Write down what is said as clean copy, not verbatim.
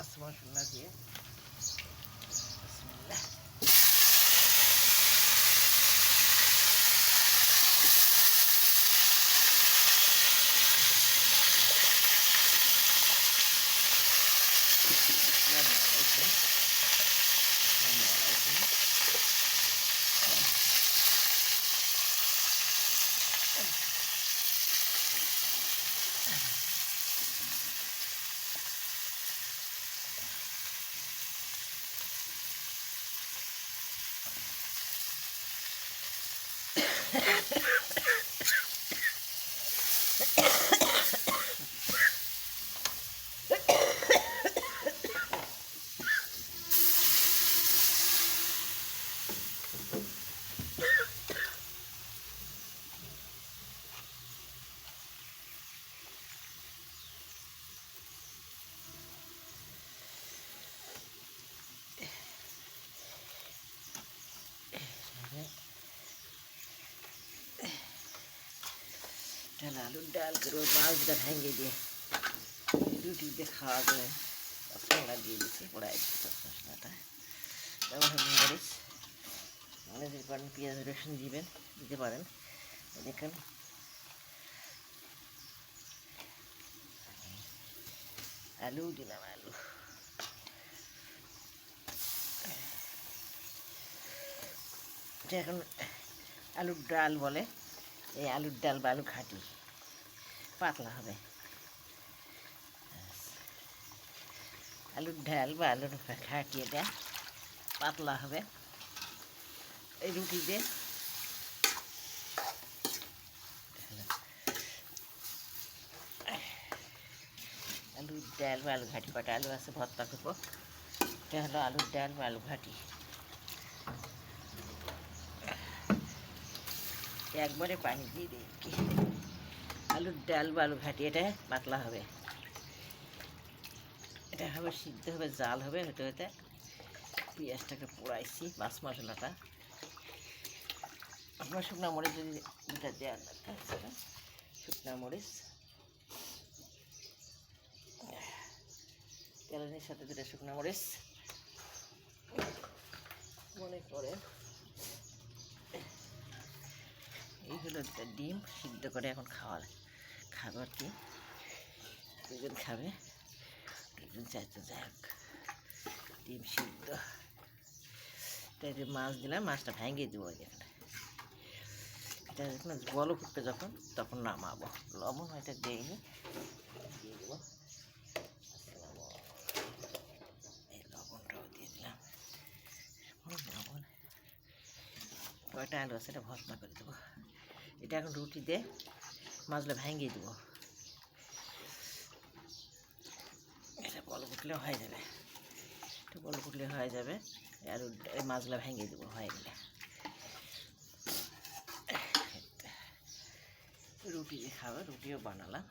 মাছ মশলা দিয়ে বিসমিল্লাহ। আলুর ডাল করে মাছটা ভেঙে দিয়ে রুটি দিয়ে খাওয়া যায়। মশলা দিয়ে দিচ্ছি, পোড়াই দিচ্ছি মশলাটা। তারপর মরিচ মরিচের পারেন, পেঁয়াজ রসুন দিতে পারেন। দেখুন আলু দিলাম, আলু এখন আলুর ডাল বলে। এই আলুর ডাল বা আলু ঘাটি পাতলা হবে। আলুর ডাল বা আলুর ঘাটি এটা পাতলা হবে। এই রুটি দিয়ে আলুর ডাল বা আলু ঘাটি, কটা আলু আছে ভর্তা করবো। এটা হলো আলুর ডাল বা আলু ঘাটি। একবারে পানি দিয়ে দিই কি। আলুর ডাল বা আলু ঘাটি এটা পাতলা হবে। এটা হবে সিদ্ধ হবে, জাল হবে। হতে হতে পেঁয়াজটাকে পোড়াইছি, মাছ মশলাটা। আপনার শুকনো মরিচ যদি দুটা দেওয়ার দরকার, শুকনো মরিচ তেলের সাথে দুটা শুকনো মরিচ মনে করে। এই হলো একটা ডিম সিদ্ধ করে এখন খাবো আর কি। দুজন খাবে, দুজন চাইতে যাক। ডিম সিদ্ধ তাই মাছ দিলাম, মাছটা ভেঙে দেবো। এখানে এটা যখন বল ফুটবে তখন নামাবো। লবণ এটা দিইনি, দিয়ে দেবো। এই লবণটাও দিয়ে দিলাম। লবণ কয়টা আলু আছে এটা ভর্তা করে দেবো। এটা এখন রুটি দিয়ে মাছটা ভেঙে দেবো। এটা বল ফুটলে হয়ে যাবে, এটা বল ফুটলে হয়ে যাবে। আর এই মাছগুলো ভেঙে দেবো হয়ে গেলে। রুটি দিয়ে খাবে, রুটিও বানালাম।